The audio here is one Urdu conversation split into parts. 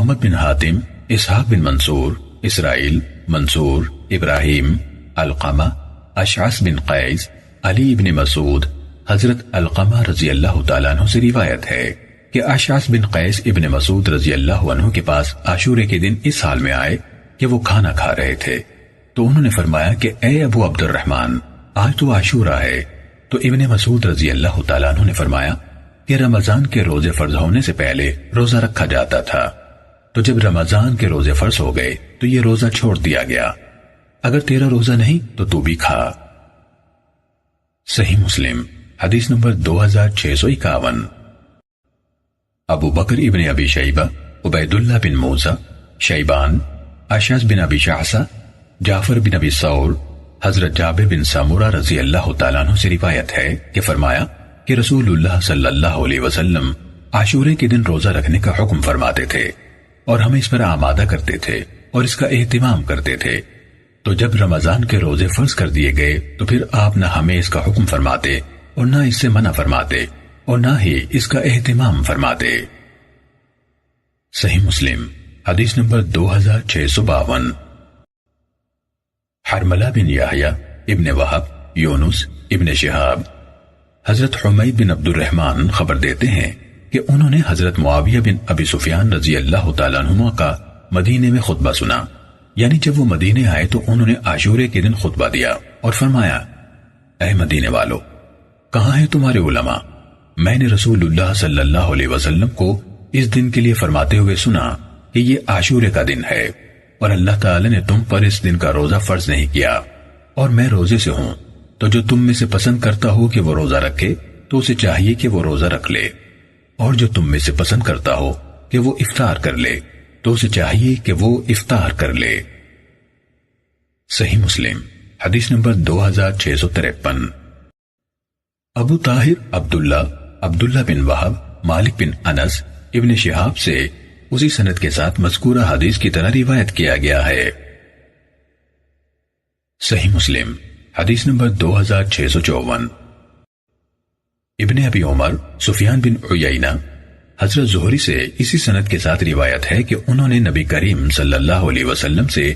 محمد بن حاتم، اسحاق بن منصور، اسرائیل، منصور، ابراہیم، علقمہ، اشعث بن قیس، علی بن مسعود، حضرت علقمہ رضی اللہ تعالیٰ عنہ سے روایت ہے کہ اشعث بن قیس ابن مسعود رضی اللہ عنہ کے پاس عاشورے کے دن اس حال میں آئے کہ وہ کھانا کھا رہے تھے، تو انہوں نے فرمایا کہ اے ابو عبد الرحمن، آج تو عاشورہ ہے۔ تو ابن مسعود رضی اللہ تعالیٰ عنہ نے فرمایا کہ رمضان کے روزے فرض ہونے سے پہلے روزہ رکھا جاتا تھا، تو جب رمضان کے روزے فرض ہو گئے تو یہ روزہ چھوڑ دیا گیا، اگر تیرا روزہ نہیں تو تو بھی کھا۔ صحیح مسلم حدیث نمبر 2651۔ ابو بکر ابن ابی شیبہ، عبید اللہ بن موسیٰ، شیبان، اشعث بن ابی شعثہ، جعفر بن ابی ثور، حضرت جابر بن سمورہ رضی اللہ تعالیٰ عنہ سے روایت ہے کہ فرمایا کہ رسول اللہ صلی اللہ علیہ وسلم عاشورے کے دن روزہ رکھنے کا حکم فرماتے تھے اور ہمیں اس پر آمادہ کرتے تھے اور اس کا اہتمام کرتے تھے، تو جب رمضان کے روزے فرض کر دیے گئے تو پھر آپ نہ ہمیں اس کا حکم فرماتے اور نہ اس سے منع فرماتے اور نہ ہی اس کا اہتمام فرماتے۔ صحیح مسلم حدیث نمبر 2652۔ حرملہ بن یحییٰ ابن وہب، یونس ابن شہاب، حضرت حمید بن عبد الرحمن خبر دیتے ہیں کہ انہوں نے حضرت معاویہ بن ابی سفیان رضی اللہ تعالیٰ عنہما کا مدینے میں خطبہ سنا، یعنی جب وہ مدینے آئے تو انہوں نے عاشورے کے دن خطبہ دیا اور فرمایا، اے مدینے والو، کہاں ہیں تمہارے علماء؟ میں نے رسول اللہ صلی اللہ علیہ وسلم کو اس دن کے لیے فرماتے ہوئے سنا کہ یہ عاشورے کا دن ہے اور اللہ تعالی نے تم پر اس دن کا روزہ فرض نہیں کیا، اور میں روزے سے ہوں، تو جو تم میں سے پسند کرتا ہو کہ وہ روزہ رکھے تو اسے چاہیے کہ وہ روزہ رکھ لے، اور جو تم میں سے پسند کرتا ہو کہ وہ افطار کر لے تو اسے چاہیے کہ وہ افطار کر لے۔ صحیح مسلم حدیث نمبر 2653۔ ابو طاہر عبداللہ بن وہب، مالک بن انس، ابن شہاب سے اسی سند کے ساتھ مذکورہ حدیث کی طرح روایت کیا گیا ہے۔ صحیح مسلم حدیث نمبر 2654۔ ابن ابی عمر سفیان بن عیینہ، حضرت زہری سے اسی سند کے ساتھ روایت ہے کہ انہوں نے نبی کریم صلی اللہ علیہ وسلم سے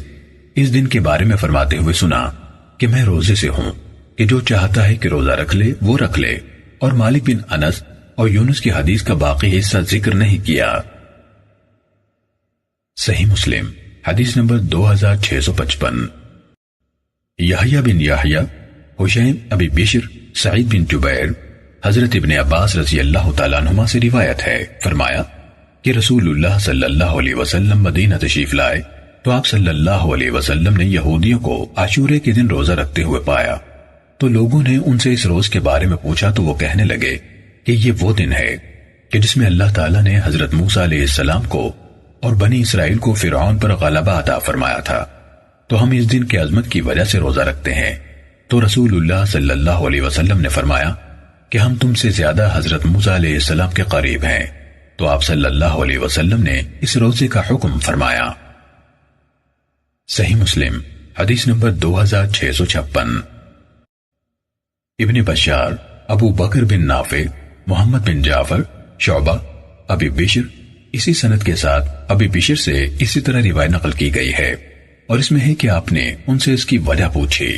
اس دن کے بارے میں فرماتے ہوئے سنا کہ میں روزے سے ہوں، کہ جو چاہتا ہے کہ روزہ رکھ لے وہ رکھ لے، اور مالک بن انس اور یونس کی حدیث کا باقی حصہ ذکر نہیں کیا۔ صحیح مسلم حدیث نمبر 2655۔ یحییٰ بن یحییٰ، حشیم ابی بشر، سعید بن جبیر، حضرت ابن عباس رضی اللہ تعالیٰ عنہما سے روایت ہے، فرمایا کہ رسول اللہ صلی اللہ علیہ وسلم مدینہ تشریف لائے تو آپ صلی اللہ علیہ وسلم نے یہودیوں کو عاشورے کے دن روزہ رکھتے ہوئے پایا، تو لوگوں نے ان سے اس روز کے بارے میں پوچھا تو وہ کہنے لگے کہ یہ وہ دن ہے کہ جس میں اللہ تعالیٰ نے حضرت موسیٰ علیہ السلام کو اور بنی اسرائیل کو فرعون پر غلبہ عطا فرمایا تھا، تو ہم اس دن کی عظمت کی وجہ سے روزہ رکھتے ہیں۔ تو رسول اللہ صلی اللہ علیہ وسلم نے فرمایا کہ ہم تم سے زیادہ حضرت موسیٰ علیہ السلام کے قریب ہیں، تو آپ صلی اللہ علیہ وسلم نے اس روزے کا حکم فرمایا۔ صحیح مسلم حدیث نمبر 2656۔ ابن بشار، ابو بکر بن نافع، محمد بن جعفر، شعبہ، ابی بشر، اسی سند کے ساتھ ابی بشر سے اسی طرح روایت نقل کی گئی ہے، اور اس میں ہے کہ آپ نے ان سے اس کی وجہ پوچھی۔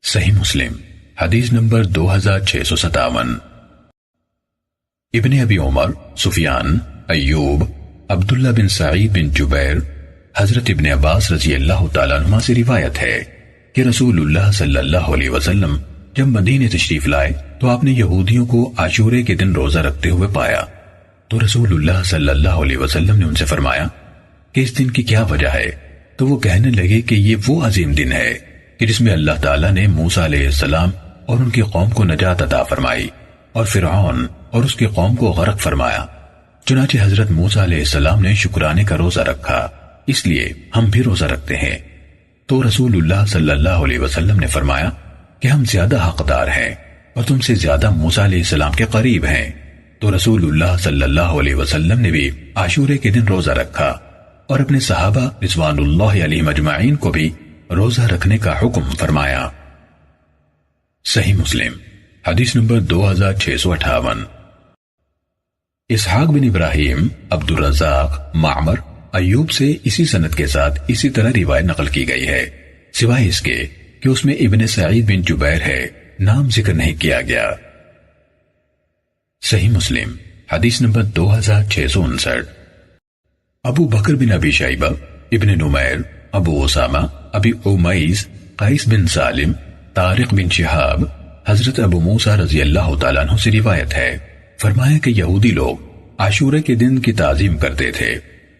صحیح مسلم حدیث نمبر 2657۔ ابن ابی عمر سفیان، ایوب، عبداللہ بن سعید بن جبیر، حضرت ابن عباس رضی اللہ تعالیٰ عنہ سے روایت ہے کہ رسول اللہ صلی اللہ علیہ وسلم جب مدینے تشریف لائے تو آپ نے یہودیوں کو عاشورے کے دن روزہ رکھتے ہوئے پایا، تو رسول اللہ صلی اللہ علیہ وسلم نے ان سے فرمایا کہ اس دن کی کیا وجہ ہے؟ تو وہ کہنے لگے کہ یہ وہ عظیم دن ہے کہ جس میں اللہ تعالیٰ نے موسیٰ علیہ السلام اور ان کی قوم کو نجات عطا فرمائی اور فرعون اور اس کی قوم کو غرق فرمایا۔ چنانچہ حضرت موسیٰ علیہ السلام نے شکرانے کا روزہ رکھا، اس لیے ہم بھی روزہ رکھتے ہیں۔ تو رسول اللہ صلی اللہ علیہ وسلم نے فرمایا کہ ہم زیادہ حقدار ہیں اور تم سے زیادہ موسیٰ علیہ السلام کے قریب ہیں۔ تو رسول اللہ صلی اللہ علیہ وسلم نے بھی عاشورے کے دن روزہ رکھا اور اپنے صحابہ رضوان اللہ علیہ مجمعین کو بھی روزہ رکھنے کا حکم فرمایا۔ صحیح مسلم حدیث نمبر 2658۔ اسحاق بن ابراہیم، عبد الرزاق، معمر، ایوب سے اسی سند کے ساتھ اسی طرح روایت نقل کی گئی ہے، سوائے اس کے کہ اس میں ابن سعید بن جبیر ہے، نام ذکر نہیں کیا گیا۔ صحیح مسلم حدیث نمبر 2659۔ ابو بکر بن ابی شیبہ، ابن نمیر، ابو اسامہ، ابی امیس، قیس بن سالم، طارق بن شہاب، حضرت ابو موسیٰ رضی اللہ تعالیٰ عنہ سے روایت ہے، فرمایا کہ یہودی لوگ عاشورہ کے دن کی تعظیم کرتے تھے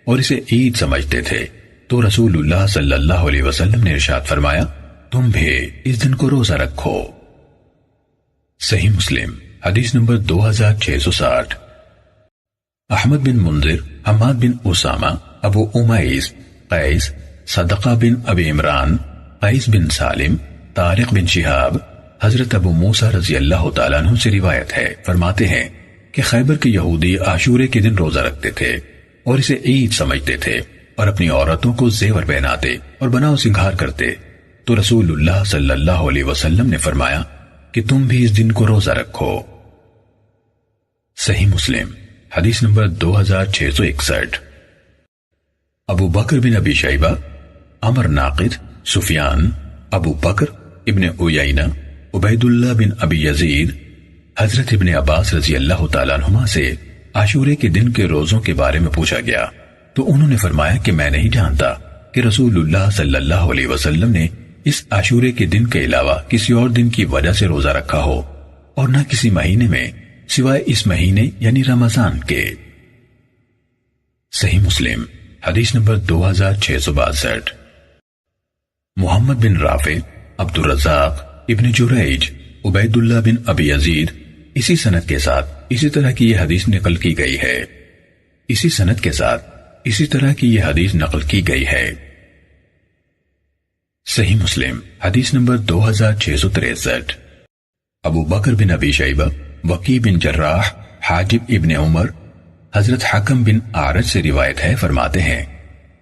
اور اسے عید سمجھتے تھے، تو رسول اللہ صلی اللہ علیہ وسلم نے ارشاد فرمایا تم بھی اس دن کو روزہ رکھو۔ صحیح مسلم حدیث نمبر 2660۔ احمد بن منذر، حماد بن اسامہ، ابو امیس، قیس، صدقہ بن ابی عمران، قیس بن سالم، طارق بن شہاب، حضرت ابو موسیٰ رضی اللہ تعالیٰ عنہ سے روایت ہے، فرماتے ہیں کہ خیبر کے یہودی عاشورے کے دن روزہ رکھتے تھے اور اسے عید سمجھتے تھے اور اپنی عورتوں کو زیور پہناتے اور بناؤ سنگھار کرتے، تو رسول اللہ صلی اللہ علیہ وسلم نے فرمایا کہ تم بھی اس دن کو روزہ رکھو۔ صحیح مسلم حدیث نمبر 2661۔ ابو بکر بن ابی شیبہ، عمر ناقد، سفیان، ابو بکر ابن عیینہ، عبید اللہ بن ابی یزید، حضرت ابن عباس رضی اللہ تعالیٰ عنہما سے عاشورے کے دن کے روزوں کے بارے میں پوچھا گیا تو انہوں نے فرمایا کہ میں نہیں جانتا کہ رسول اللہ صلی اللہ علیہ وسلم نے اس عاشورے کے دن کے علاوہ کسی اور دن کی وجہ سے روزہ رکھا ہو، اور نہ کسی مہینے میں سوائے اس مہینے یعنی رمضان کے۔ صحیح مسلم حدیث نمبر 2662۔ محمد بن رافع، عبد الرزاق، ابن جریج، عبید اللہ بن ابی یزید، اسی سند کے ساتھ اسی طرح کی یہ حدیث نقل کی گئی ہے، اسی سند کے ساتھ اسی طرح کی یہ حدیث نقل کی گئی ہے۔ صحیح مسلم حدیث نمبر 2663۔ ابو بکر بن ابی شیبہ، وکی بن جراح، حاجب ابن عمر، حضرت حکم بن اعرج سے روایت ہے، فرماتے ہیں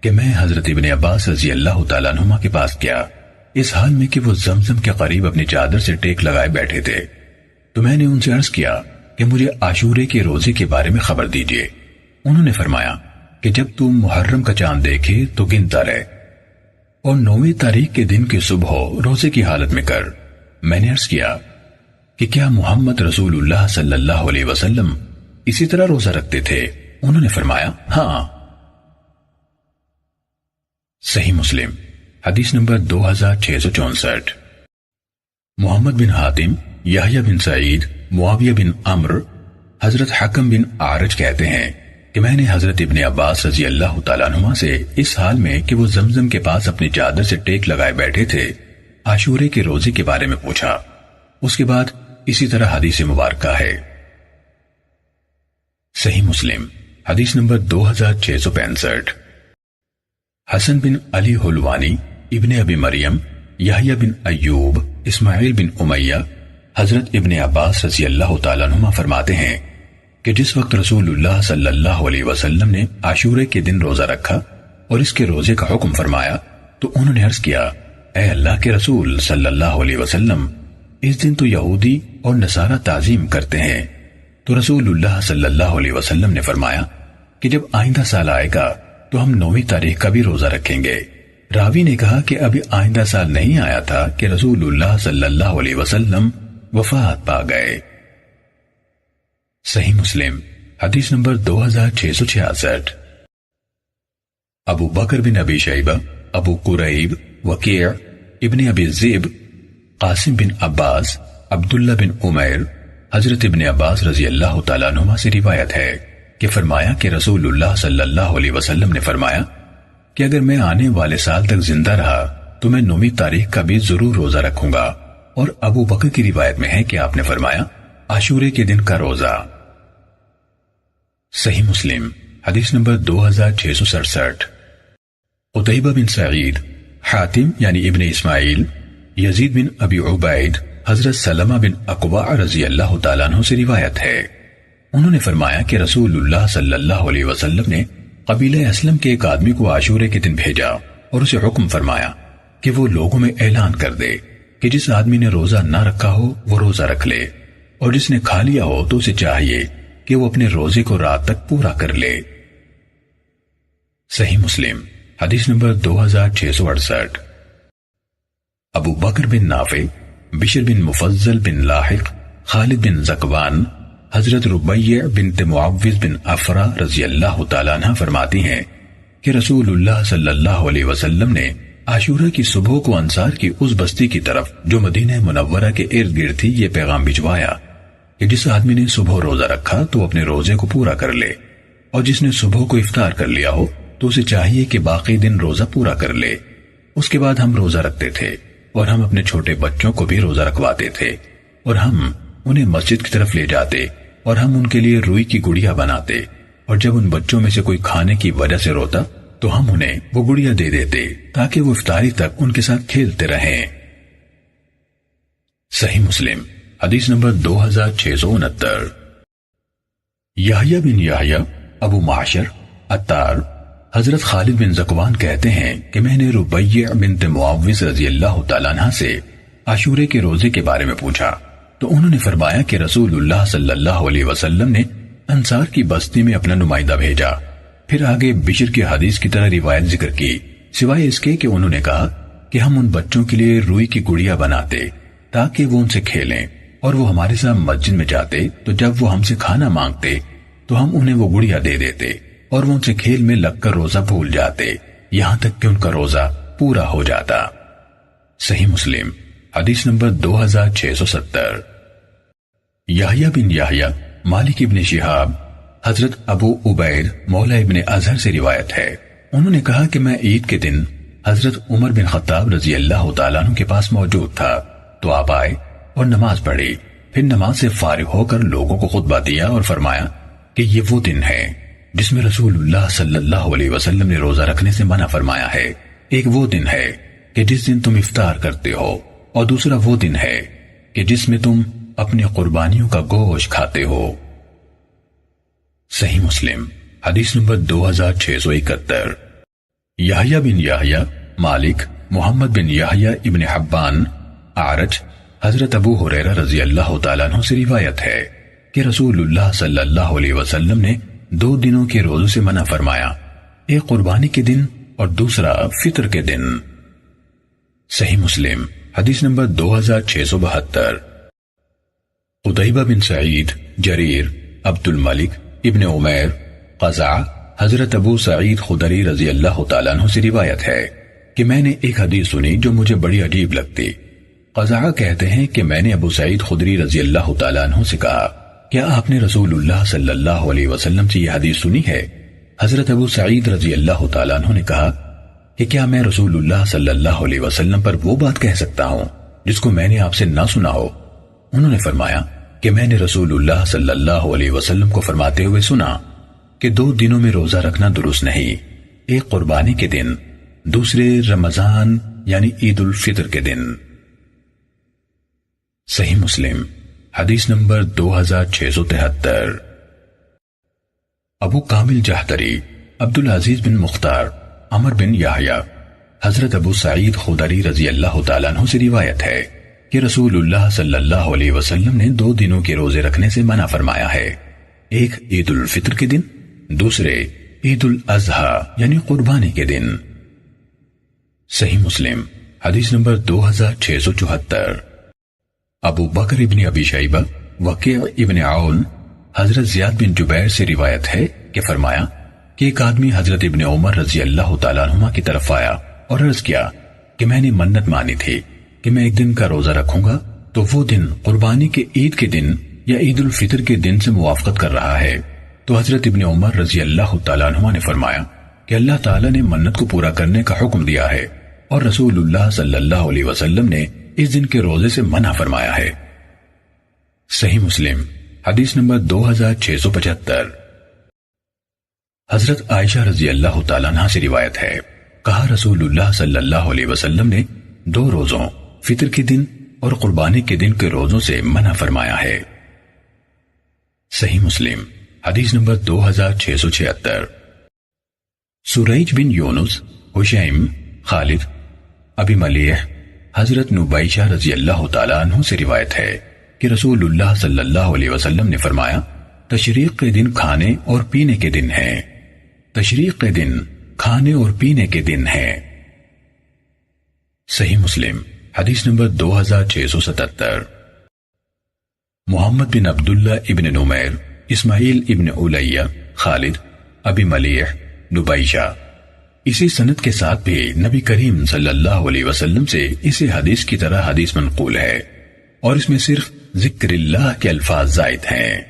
کہ میں حضرت ابن عباس رضی اللہ تعالیٰ عنہما کے پاس گیا، اس حال میں کہ وہ زمزم کے قریب اپنی چادر سے ٹیک لگائے بیٹھے تھے، تو میں نے ان سے عرض کیا کہ مجھے عاشورے کے روزے کے بارے میں خبر دیجیے۔ انہوں نے فرمایا کہ جب تم محرم کا چاند دیکھے تو گنتا رہے اور 9ویں تاریخ کے دن کی صبح روزے کی حالت میں کر۔ میں نے عرض کیا کہ کیا محمد رسول اللہ صلی اللہ علیہ وسلم اسی طرح روزہ رکھتے تھے؟ انہوں نے فرمایا ہاں۔ صحیح مسلم حدیث نمبر 2664۔ محمد بن حاتم، یحییٰ بن سعید، معاویہ بن عمرو، حضرت حکم بن اعرج کہتے ہیں کہ میں نے حضرت ابن عباس رضی اللہ تعالیٰ عنہما سے اس حال میں کہ وہ زمزم کے پاس اپنی چادر سے ٹیک لگائے بیٹھے تھے عاشورے کے روزے کے بارے میں پوچھا۔ اس کے بعد اسی طرح حدیث مبارکہ ہے۔ صحیح مسلم حدیث نمبر 2665۔ حسن بن علی حلوانی، ابن ابی مریم، یحییٰ بن ایوب، اسماعیل بن امیہ، حضرت ابن عباس رضی اللہ تعالیٰ عنہما فرماتے ہیں کہ جس وقت رسول اللہ صلی اللہ علیہ وسلم نے عاشورے کے دن روزہ رکھا اور اس کے روزے کا حکم فرمایا تو انہوں نے عرض کیا اے اللہ کے رسول صلی اللہ علیہ وسلم، اس دن تو یہودی اور نصارہ تعظیم کرتے ہیں، تو رسول اللہ صلی اللہ علیہ وسلم نے فرمایا کہ جب آئندہ سال آئے گا تو ہم 9ویں تاریخ کا بھی روزہ رکھیں گے۔ راوی نے کہا کہ ابھی آئندہ سال نہیں آیا تھا کہ رسول اللہ صلی اللہ علیہ وسلم وفات پا گئے۔ صحیح مسلم حدیث نمبر 2666۔ ابو بکر بن ابی شیبہ، ابو قریب، وکیع، ابن ابی ذئب، قاسم بن عباس، عبداللہ بن عمیر، حضرت ابن عباس رضی اللہ تعالیٰ عنہما سے روایت ہے کہ فرمایا کہ رسول اللہ صلی اللہ علیہ وسلم نے فرمایا کہ اگر میں آنے والے سال تک زندہ رہا تو میں 9ویں تاریخ کا بھی ضرور روزہ رکھوں گا، اور ابو بکر کی روایت میں ہے کہ آپ نے فرمایا عاشورے کے دن کا روزہ۔ صحیح مسلم حدیث نمبر 2667۔ قتیبہ بن سعید، حاتم یعنی ابن اسماعیل، یزید بن ابی عبید، حضرت سلمہ بن اقوع رضی اللہ تعالیٰ عنہ سے روایت ہے، انہوں نے فرمایا کہ رسول اللہ صلی اللہ علیہ وسلم نے قبیلہ اسلم کے ایک آدمی کو عاشورے کے دن بھیجا اور اسے حکم فرمایا کہ وہ لوگوں میں اعلان کر دے کہ جس آدمی نے روزہ نہ رکھا ہو وہ روزہ رکھ لے، اور جس نے کھا لیا ہو تو اسے چاہیے کہ وہ اپنے روزے کو رات تک پورا کر لے۔ صحیح مسلم حدیث نمبر 2668۔ ابو بکر بن نافع، بشر بن مفضل بن لاحق، خالد بن زکوان، حضرت ربیع بنت معوذ بن افرا رضی اللہ تعالیٰ عنہ فرماتی ہیں کہ رسول اللہ صلی اللہ علیہ وسلم نے عاشورہ کی صبح کو انصار کی اس بستی کی طرف جو مدینہ منورہ کے ارد گرد تھی یہ پیغام بھجوایا کہ جس آدمی نے صبح روزہ رکھا تو اپنے روزے کو پورا کر لے، اور جس نے صبح کو افطار کر لیا ہو تو اسے چاہیے کہ باقی دن روزہ پورا کر لے۔ اس کے بعد ہم روزہ رکھتے تھے اور ہم اپنے چھوٹے بچوں کو بھی روزہ رکھواتے تھے، اور ہم انہیں مسجد کی طرف لے جاتے اور ہم ان کے لیے روئی کی گڑیا بناتے، اور جب ان بچوں میں سے کوئی کھانے کی وجہ سے روتا تو ہم انہیں وہ گڑیا دے دیتے تاکہ وہ افطاری تک ان کے ساتھ کھیلتے رہیں۔ صحیح مسلم حدیث نمبر 2669۔ یحییٰ بن یحییٰ ابو معشر عطار حضرت خالد بن زکوان کہتے ہیں کہ میں نے ربیع بنت معوذ رضی اللہ تعالیٰ عنہ سے عاشورے کے روزے کے بارے میں پوچھا تو انہوں نے فرمایا کہ رسول اللہ صلی اللہ علیہ وسلم نے انصار کی بستی میں اپنا نمائندہ بھیجا۔ پھر آگے بشر کی حدیث کی طرح روایت ذکر کی، سوائے اس کے کہ انہوں نے کہا کہ ہم ان بچوں کے لیے روئی کی گڑیا بناتے تاکہ وہ ان سے کھیلیں، اور وہ ہمارے ساتھ مسجد میں جاتے تو جب وہ ہم سے کھانا مانگتے تو ہم انہیں وہ گڑیا دے دیتے اور وہ ان سے کھیل میں لگ کر روزہ بھول جاتے یہاں تک کہ ان کا روزہ پورا ہو جاتا۔ صحیح مسلم حدیث نمبر 2670۔ یحییٰ بن یحییٰ مالک ابن شہاب حضرت ابو عبید مولا ابن ازہر سے روایت ہے، انہوں نے کہا کہ میں عید کے دن حضرت عمر بن خطاب رضی اللہ تعالیٰ عنہ کے پاس موجود تھا تو آپ آئے اور نماز پڑھی، پھر نماز سے فارغ ہو کر لوگوں کو خطبہ دیا اور فرمایا کہ یہ وہ دن ہے جس میں رسول اللہ صلی اللہ علیہ وسلم نے روزہ رکھنے سے منع فرمایا ہے۔ ایک وہ دن ہے کہ جس دن تم افطار کرتے ہو، اور دوسرا وہ دن ہے کہ جس میں تم اپنی قربانیوں کا گوشت کھاتے ہو۔ صحیح مسلم حدیث نمبر 2671۔ یحییٰ بن یحییٰ مالک محمد بن یحییٰ ابن حبان اعرج حضرت ابو ہریرہ رضی اللہ تعالیٰ عنہ سے روایت ہے کہ رسول اللہ صلی اللہ علیہ وسلم نے 2 دنوں کے روزوں سے منع فرمایا، ایک قربانی کے دن اور دوسرا فطر کے دن۔ صحیح مسلم حدیث نمبر 2672۔ قتیبہ بن سعید، جریر، عبد الملک ابن عمیر، قزع حضرت ابو سعید خدری رضی اللہ تعالیٰ عنہ سے روایت ہے کہ میں نے ایک حدیث سنی جو مجھے بڑی عجیب لگتی۔ قزع کہتے ہیں کہ میں نے ابو سعید خدری رضی اللہ تعالیٰ عنہ سے کہا کیا آپ نے رسول اللہ صلی اللہ علیہ وسلم سے یہ حدیث سنی ہے؟ حضرت ابو سعید رضی اللہ تعالیٰ عنہ نے کہا کہ کیا میں رسول اللہ صلی اللہ علیہ وسلم پر وہ بات کہہ سکتا ہوں جس کو میں نے آپ سے نہ سنا ہو؟ انہوں نے فرمایا کہ میں نے رسول اللہ صلی اللہ علیہ وسلم کو فرماتے ہوئے سنا کہ 2 دنوں میں روزہ رکھنا درست نہیں، ایک قربانی کے دن، دوسرے رمضان یعنی عید الفطر کے دن۔ صحیح مسلم حدیث نمبر 2673۔ ابو کامل جہدری عبدالعزیز بن مختار عمر بن یحییٰ حضرت ابو سعید خدری رضی اللہ تعالیٰ عنہ سے روایت ہے کہ رسول اللہ صلی اللہ علیہ وسلم نے 2 دنوں کے روزے رکھنے سے منع فرمایا ہے، ایک عید الفطر کے دن، دوسرے عید الاضحیٰ یعنی قربانی کے دن۔ صحیح مسلم حدیث نمبر 2674۔ ابو بکر ابن ابی شیبہ وکیع ابن عون حضرت زیاد بن جبیر سے روایت ہے کہ فرمایا کہ ایک آدمی حضرت ابن عمر رضی اللہ تعالیٰ عنہما کی طرف آیا اور عرض کیا کہ میں نے منت مانی تھی کہ میں ایک دن کا روزہ رکھوں گا تو وہ دن قربانی کے عید کے دن یا عید الفطر کے دن سے موافقت کر رہا ہے۔ تو حضرت ابن عمر رضی اللہ تعالیٰ عنہما نے فرمایا کہ اللہ تعالیٰ نے منت کو پورا کرنے کا حکم دیا ہے اور رسول اللہ صلی اللہ علیہ وسلم نے اس دن کے روزے سے منع فرمایا ہے۔ صحیح مسلم حدیث نمبر 2675۔ حضرت عائشہ رضی اللہ تعالیٰ عنہ سے روایت ہے کہا رسول اللہ صلی اللہ علیہ وسلم نے 2 روزوں فطر کے دن اور قربانی کے دن کے روزوں سے منع فرمایا ہے۔ صحیح مسلم حدیث نمبر 2676۔ سریج بن یونس، حشیم، خالد، ابی ملیح حضرت نبیشہ رضی اللہ تعالیٰ عنہ سے روایت ہے کہ رسول اللہ صلی اللہ علیہ وسلم نے فرمایا تشریق کے دن کھانے اور پینے کے دن ہیں۔ تشریق کے دن کھانے اور پینے کے دن ہیں۔ صحیح مسلم حدیث نمبر 2677۔ محمد بن عبداللہ ابن نمیر، اسماعیل ابن علیہ، خالد، ابی ملیح، نبیشہ، اسی سند کے ساتھ بھی نبی کریم صلی اللہ علیہ وسلم سے اسی حدیث کی طرح حدیث منقول ہے، اور اس میں صرف ذکر اللہ کے الفاظ زائد ہیں۔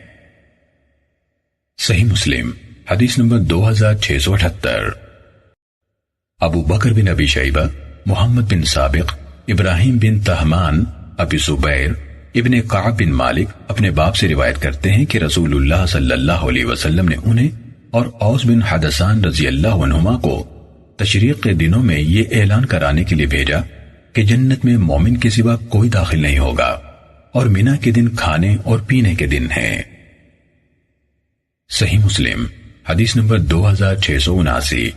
صحیح مسلم حدیث نمبر 2678۔ ابو بکر بن ابی شیبہ، محمد بن سابق، ابراہیم بن تہمان، ابی زبیر ابن کعب بن مالک اپنے باپ سے روایت کرتے ہیں کہ رسول اللہ صلی اللہ علیہ وسلم نے انہیں اور اوس بن حدثان رضی اللہ عنہما کو تشریق کے دنوں میں یہ اعلان کرانے کے لیے بھیجا کہ جنت میں مومن کے سوا کوئی داخل نہیں ہوگا، اور مینا کے دن کھانے اور پینے کے دن ہیں۔ صحیح مسلم حدیث نمبر 2679۔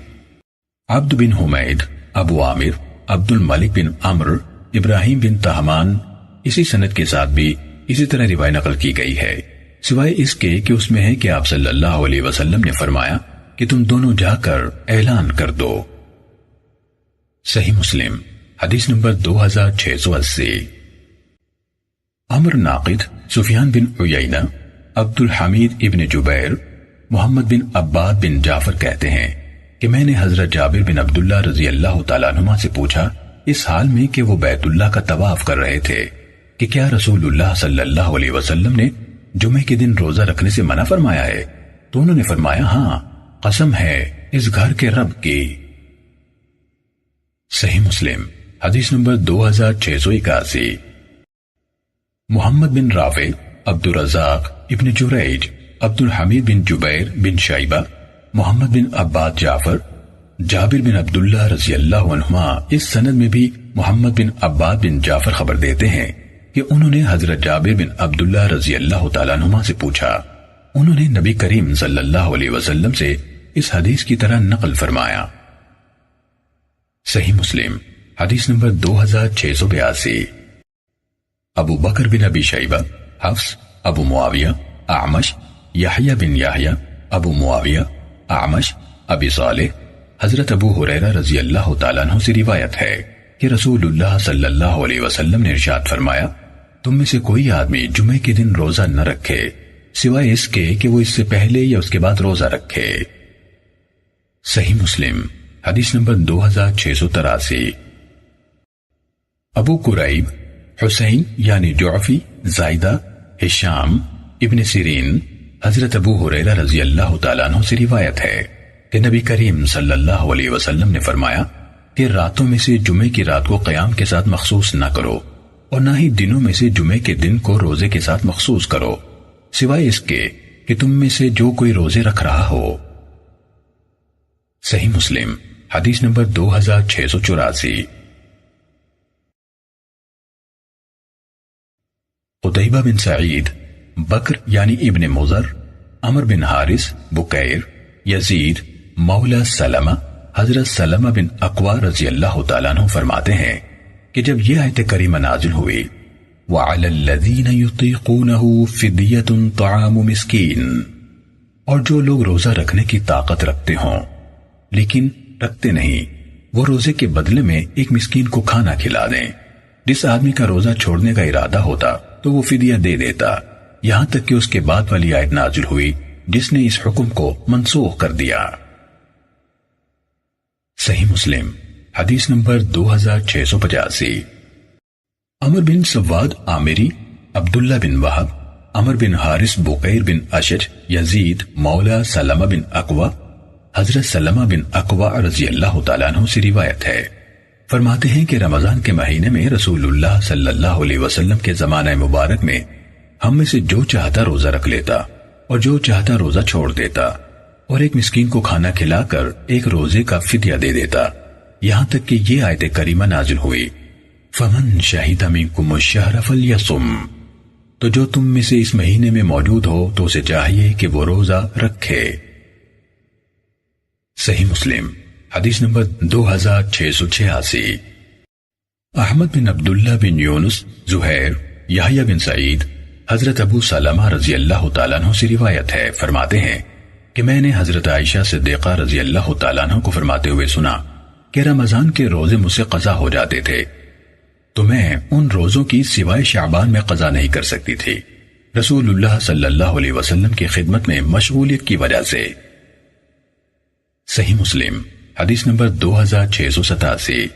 عبد بن حمید، ابو عامر، عبد الملک بن عمرو، ابراہیم بن تہمان، اسی سند کے ساتھ بھی اسی طرح روایت نقل کی گئی ہے، سوائے اس کے کہ اس میں ہے کہ آپ صلی اللہ علیہ وسلم نے فرمایا کہ تم دونوں جا کر اعلان کر دو۔ صحیح مسلم حدیث نمبر 2680۔ عمر ناقد، سفیان بن عیینہ، عبد الحمید ابن جبیر، محمد بن عباد بن جعفر کہتے ہیں کہ میں نے حضرت جابر بن عبداللہ رضی اللہ تعالیٰ عنہما سے پوچھا اس حال میں کہ وہ بیت اللہ کا طواف کر رہے تھے کہ کیا رسول اللہ صلی اللہ علیہ وسلم نے جمعے کے دن روزہ رکھنے سے منع فرمایا ہے؟ تو انہوں نے فرمایا ہاں، قسم ہے اس گھر کے رب کی۔ صحیح مسلم حدیث نمبر 2681۔ محمد بن رافع، عبد الرزاق ابن جریج، عبد الحمید بن جبیر بن شیبہ، محمد بن عباد جعفر، جابر بن عبداللہ رضی اللہ عنہما، اس سند میں بھی محمد بن عباد بن جعفر خبر دیتے ہیں کہ انہوں نے حضرت جابر بن عبداللہ رضی اللہ تعالیٰ عنہما سے پوچھا، انہوں نے نبی کریم صلی اللہ علیہ وسلم سے اس حدیث کی طرح نقل فرمایا۔ صحیح مسلم حدیث نمبر 2682۔ ابو بکر بن ابی شیبہ، حفص، ابو معاویہ، اعمش، یحییٰ بن یحییٰ، ابو معاویہ، اعمش، ابی صالح، حضرت ابو ہریرہ رضی اللہ تعالیٰ عنہ سے روایت ہے کہ رسول اللہ صلی اللہ علیہ وسلم نے ارشاد فرمایا، تم میں سے کوئی آدمی جمعے کے دن روزہ نہ رکھے سوائے اس کے کہ وہ اس سے پہلے یا اس کے بعد روزہ رکھے۔ صحیح مسلم حدیث نمبر 2683۔ ابو قریب، حسین یعنی جعفی، زائدہ، ہشام، ابن سیرین، حضرت ابو ہریرہ رضی اللہ تعالیٰ عنہ سے روایت ہے کہ نبی کریم صلی اللہ علیہ وسلم نے فرمایا کہ راتوں میں سے جمعے کی رات کو قیام کے ساتھ مخصوص نہ کرو، اور نہ ہی دنوں میں سے جمعے کے دن کو روزے کے ساتھ مخصوص کرو، سوائے اس کے کہ تم میں سے جو کوئی روزے رکھ رہا ہو۔ صحیح مسلم حدیث نمبر 2684۔ قتیبہ بن سعید، بکر یعنی ابن مضر، عمر بن حارث، بکیر، یزید، مولا سلمہ، حضرت سلمہ بن اقوا رضی اللہ تعالیٰ عنہ فرماتے ہیں کہ جب یہ آیت کریمہ نازل ہوئی وَعَلَى الَّذِينَ يُطِيقُونَهُ فِدْيَةٌ طَعَامُ مِسْكِينٍ، اور جو لوگ روزہ رکھنے کی طاقت رکھتے ہوں لیکن رکھتے نہیں، وہ روزے کے بدلے میں ایک مسکین کو کھانا کھلا دیں۔ جس آدمی کا روزہ چھوڑنے کا ارادہ ہوتا تو وہ فدیہ دے دیتا، یہاں تک کہ اس کے بعد والی آیت نازل ہوئی جس نے اس حکم کو منسوخ کر دیا۔ صحیح مسلم حدیث نمبر 2685۔ عمر بن سواد عامری، عبداللہ بن وہب، عمر بن حارث، بقیر بن اشج، یزید مولا سلمہ بن اقوا، حضرت سلمہ بن اقوا رضی اللہ تعالیٰ عنہ سے روایت ہے، فرماتے ہیں کہ رمضان کے مہینے میں رسول اللہ صلی اللہ علیہ وسلم کے زمانہ مبارک میں ہم میں سے جو چاہتا روزہ رکھ لیتا اور جو چاہتا روزہ چھوڑ دیتا، اور ایک مسکین کو کھانا کھلا کر ایک روزے کا فدیہ دے دیتا، یہاں تک کہ یہ آیت کریمہ نازل ہوئی فَمَن شَهِدَ مِنْكُمُ الشَّهْرَ فَلْيَصُمْ، تو جو تم میں سے اس مہینے میں موجود ہو تو اسے چاہیے کہ وہ روزہ رکھے۔ صحیح مسلم حدیث نمبر 2686۔ احمد بن عبداللہ بن یونس، زہیر، یحییٰ بن سعید، حضرت ابو سلمہ رضی اللہ تعالیٰ عنہ سے روایت ہے، فرماتے ہیں کہ میں نے حضرت عائشہ صدیقہ رضی اللہ تعالیٰ عنہ کو فرماتے ہوئے سنا کہ رمضان کے روزے مجھ سے قضا ہو جاتے تھے تو میں ان روزوں کی سوائے شعبان میں قضا نہیں کر سکتی تھی، رسول اللہ صلی اللہ علیہ وسلم کی خدمت میں مشغولیت کی وجہ سے۔ صحیح مسلم حدیث نمبر 2687۔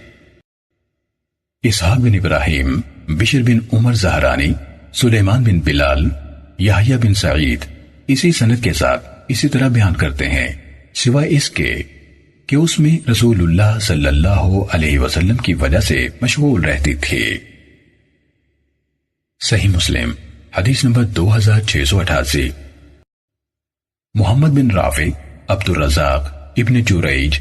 اسحاق بن ابراہیم، بشر بن عمر زہرانی، سلیمان بن بلال، یحییٰ بن سعید اسی سند کے ساتھ اسی طرح بیان کرتے ہیں، سوائے اس کے کہ اس میں رسول اللہ صلی اللہ علیہ وسلم کی وجہ سے مشغول رہتی تھی۔ صحیح مسلم حدیث نمبر 2688۔ محمد بن رافع، عبد الرزاق ابن جریج،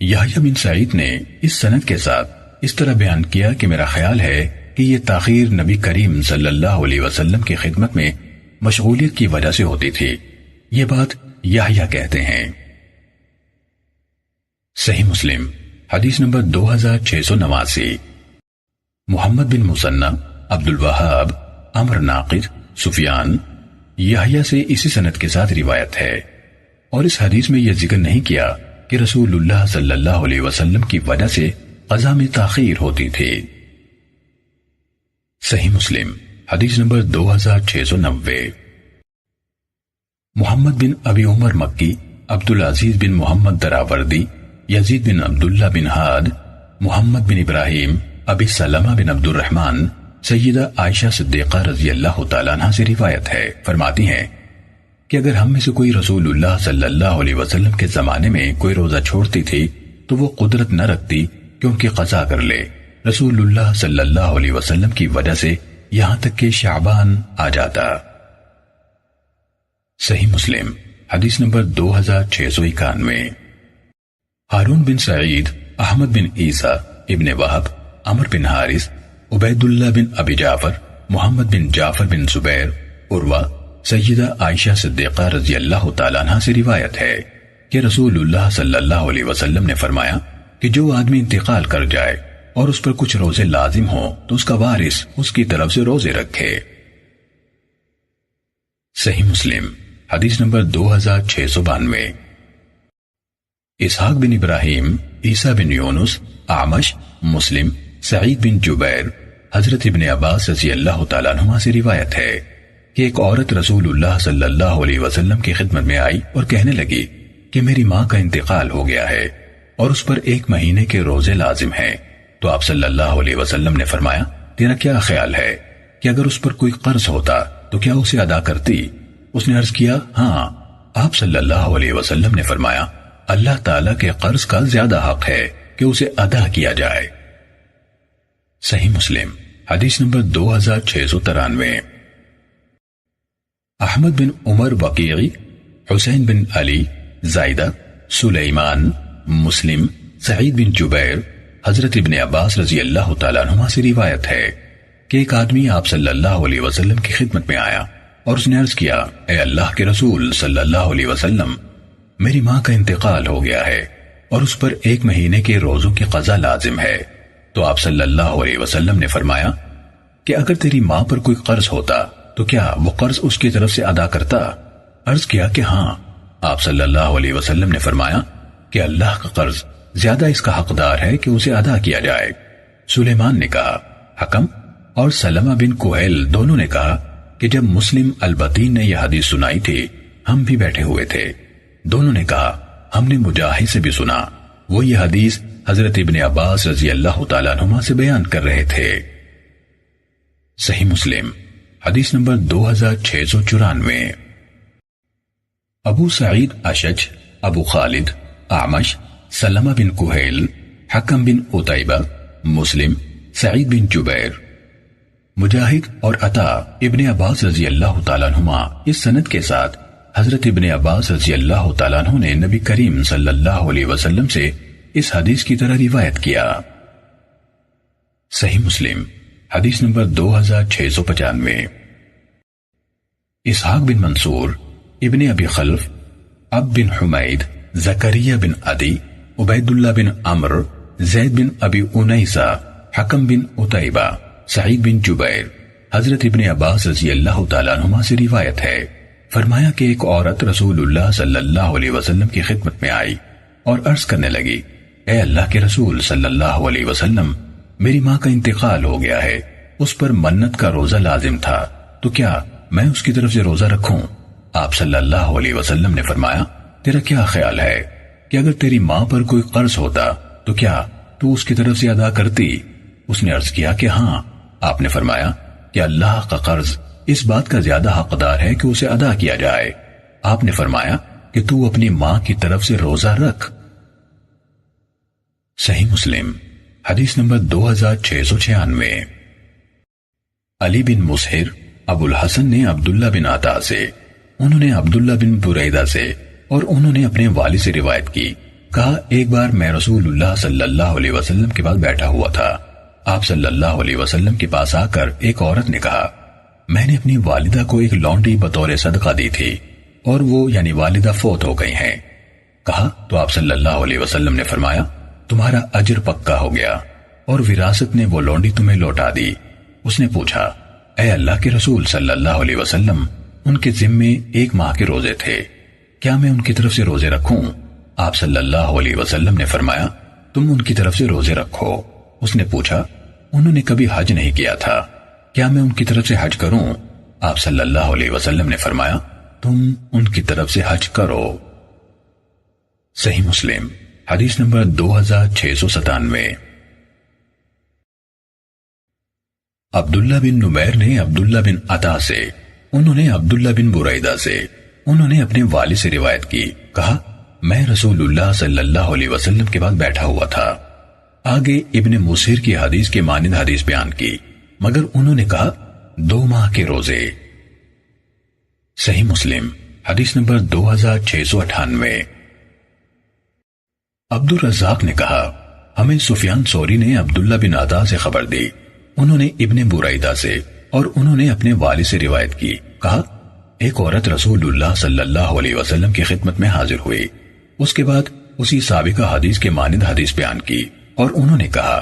یحییٰ بن سعید نے اس سند کے ساتھ اس طرح بیان کیا کہ میرا خیال ہے کہ یہ تاخیر نبی کریم صلی اللہ علیہ وسلم کی خدمت میں مشغولیت کی وجہ سے ہوتی تھی، یہ بات یحییٰ کہتے ہیں۔ صحیح مسلم حدیث نمبر 2689۔ محمد بن مثنی، عبد الوہاب، عمر ناقد، سفیان، یحییٰ سے اسی سند کے ساتھ روایت ہے، اور اس حدیث میں یہ ذکر نہیں کیا کہ رسول اللہ صلی اللہ علیہ وسلم کی وجہ سے قضا میں تاخیر ہوتی تھی۔ صحیح مسلم حدیث نمبر 2690۔ محمد بن ابی عمر مکی، عبدالعزیز بن محمد دراوردی، یزید بن عبداللہ بن ہاد، محمد بن ابراہیم، ابی سلمہ بن عبد الرحمن، سیدہ عائشہ صدیقہ رضی اللہ تعالیٰ عنہ سے روایت ہے، فرماتی ہیں کہ اگر ہم میں سے کوئی رسول اللہ صلی اللہ علیہ وسلم کے زمانے میں کوئی روزہ چھوڑتی تھی تو وہ قدرت نہ رکھتی کہ ان کی قضا کر لے، رسول اللہ صلی اللہ علیہ وسلم کی وجہ سے یہاں تک کہ شعبان آ جاتا۔ صحیح مسلم حدیث نمبر 2691۔ ہارون بن سعید، احمد بن عیسیٰ، ابن وہب، عمر بن حارث، عبید اللہ بن ابی جعفر، محمد بن جعفر بن زبیر، عروہ، سیدہ عائشہ صدیقہ رضی اللہ تعالیٰ عنہ سے روایت ہے کہ رسول اللہ صلی اللہ علیہ وسلم نے فرمایا کہ جو آدمی انتقال کر جائے اور اس پر کچھ روزے لازم ہوں تو اس کا وارث اس کی طرف سے روزے رکھے۔ صحیح مسلم حدیث نمبر 2692۔ اسحاق بن ابراہیم، عیسیٰ بن یونس، اعمش، مسلم، سعید بن جبیر، حضرت ابن عباس رضی اللہ تعالیٰ عنہما سے روایت ہے کہ ایک عورت رسول اللہ صلی اللہ علیہ وسلم کی خدمت میں آئی اور کہنے لگی کہ میری ماں کا انتقال ہو گیا ہے اور اس پر 1 مہینے کے روزے لازم ہیں، تو آپ صلی اللہ علیہ وسلم نے فرمایا تیرا کیا خیال ہے کہ اگر اس پر کوئی قرض ہوتا تو کیا اسے ادا کرتی؟ اس نے عرض کیا ہاں۔ آپ صلی اللہ علیہ وسلم نے فرمایا اللہ تعالیٰ کے قرض کا زیادہ حق ہے کہ اسے ادا کیا جائے۔ صحیح مسلم حدیث نمبر 2693۔ احمد بن عمر وقیعی، حسین بن علی، زائدہ، سلیمان، مسلم، سعید بن جبیر، حضرت ابن عباس رضی اللہ تعالیٰ عنہما سے روایت ہے کہ ایک آدمی آپ صلی اللہ علیہ وسلم کی خدمت میں آیا اور اس نے عرض کیا اے اللہ کے رسول صلی اللہ علیہ وسلم، میری ماں کا انتقال ہو گیا ہے اور اس پر 1 مہینے کے روزوں کی قضا لازم ہے، تو آپ صلی اللہ علیہ وسلم نے فرمایا کہ اگر تیری ماں پر کوئی قرض ہوتا تو کیا وہ قرض اس کی طرف سے ادا کرتا؟ عرض کیا کہ ہاں۔ آپ صلی اللہ علیہ وسلم نے فرمایا کہ اللہ کا قرض زیادہ اس کا حقدار ہے کہ اسے ادا کیا جائے۔ سلیمان نے کہا، حکم اور سلمہ بن کوہیل دونوں نے کہا کہ جب مسلم البتین نے یہ حدیث سنائی تھی ہم بھی بیٹھے ہوئے تھے، دونوں نے کہا ہم نے مجاہد سے بھی سنا، وہ یہ حدیث حضرت ابن عباس رضی اللہ تعالیٰ عنہما سے بیان کر رہے تھے۔ صحیح مسلم حدیث نمبر 2694۔ ابو سعید اشج، ابو خالد، اعمش، سلمہ بن کوہیل، حکم بن عتیبہ، مسلم، سعید بن جبیر، مجاہد اور عطا ابن عباس رضی اللہ تعالیٰ عنہما اس سند کے ساتھ حضرت ابن عباس رضی اللہ تعالیٰ عنہ نے نبی کریم صلی اللہ علیہ وسلم سے اس حدیث کی طرح روایت کیا۔ صحیح مسلم حدیث نمبر 2695۔ اسحاق بن منصور، ابن ابی خلف، اب بن حمید، زکریہ بن عدی، عبید اللہ بن عمر، زید بن ابی انیسہ، حکم بن عتیبہ، سعید بن جبیر، حضرت ابن عباس رضی اللہ تعالیٰ عنہما سے روایت ہے، فرمایا کہ ایک عورت رسول اللہ صلی اللہ علیہ وسلم کی خدمت میں آئی اور عرض کرنے لگی، اے اللہ کے رسول صلی اللہ علیہ وسلم، میری ماں کا انتقال ہو گیا ہے، اس پر منت کا روزہ لازم تھا، تو کیا میں اس کی طرف سے روزہ رکھوں؟ آپ صلی اللہ علیہ وسلم نے فرمایا، تیرا کیا خیال ہے کہ اگر تیری ماں پر کوئی قرض ہوتا تو کیا تو اس کی طرف سے ادا کرتی؟ اس نے عرض کیا کہ ہاں۔ آپ نے فرمایا کہ اللہ کا قرض اس بات کا زیادہ حقدار ہے کہ اسے ادا کیا جائے۔ آپ نے فرمایا کہ تو اپنی ماں کی طرف سے روزہ رکھ۔ صحیح مسلم حدیث نمبر 2696۔ علی بن مسہر ابو الحسن نے عبداللہ بن عطا سے، انہوں نے عبداللہ بن بریدہ سے اور انہوں نے اپنے والد سے روایت کی، کہا ایک بار میں رسول اللہ صلی اللہ علیہ وسلم کے پاس بیٹھا ہوا تھا۔ آپ صلی اللہ علیہ وسلم کے پاس آ کر ایک عورت نے کہا، میں نے اپنی والدہ کو ایک لونڈی بطور صدقہ دی تھی اور وہ یعنی والدہ فوت ہو گئی ہیں۔ کہا تو آپ صلی اللہ علیہ وسلم نے فرمایا، تمہارا اجر پکا ہو گیا اور وراثت نے وہ لونڈی تمہیں لوٹا دی۔ اس نے پوچھا، اے اللہ کے رسول صلی اللہ علیہ وسلم، ان کے ذمے 1 ماہ کے روزے تھے، کیا میں ان کی طرف سے روزے رکھوں؟ آپ صلی اللہ علیہ وسلم نے فرمایا، تم ان کی طرف سے روزے رکھو۔ اس نے پوچھا، انہوں نے کبھی حج نہیں کیا تھا، کیا میں ان کی طرف سے حج کروں؟ آپ صلی اللہ علیہ وسلم نے فرمایا، تم ان کی طرف سے حج کرو۔ صحیح مسلم حدیث نمبر 2697۔ عبداللہ بن نمیر نے عبداللہ بن عطا سے، انہوں نے عبداللہ بن بریدہ سے، انہوں نے اپنے والد سے روایت کی، کہا میں رسول اللہ صلی اللہ علیہ وسلم کے بعد بیٹھا ہوا تھا۔ آگے ابن مسہر کی حدیث کے مانند حدیث بیان کی، مگر انہوں نے کہا 2 ماہ کے روزے۔ صحیح مسلم حدیث نمبر 2698۔ عبد الرزاق نے کہا، ہمیں سفیان ثوری نے عبداللہ بن عطا سے خبر دی، انہوں نے ابن بریدہ سے اور انہوں نے اپنے والد سے روایت کی، کہا ایک عورت رسول اللہ صلی اللہ علیہ وسلم کی خدمت میں حاضر ہوئی، اس کے بعد اسی سابقہ حدیث کے مانند حدیث بیان کی اور انہوں نے کہا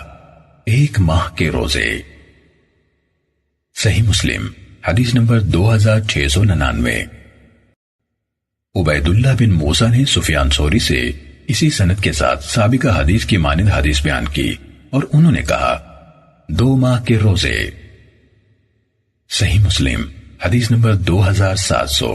1 ماہ کے روزے۔ صحیح مسلم حدیث نمبر 2699۔ عبید اللہ بن موسیٰ نے سفیان ثوری سے اسی سند کے ساتھ سابقہ حدیث کی مانند حدیث بیان کی اور انہوں نے کہا 2 ماہ کے روزے۔ صحیح مسلم حدیث نمبر 2700۔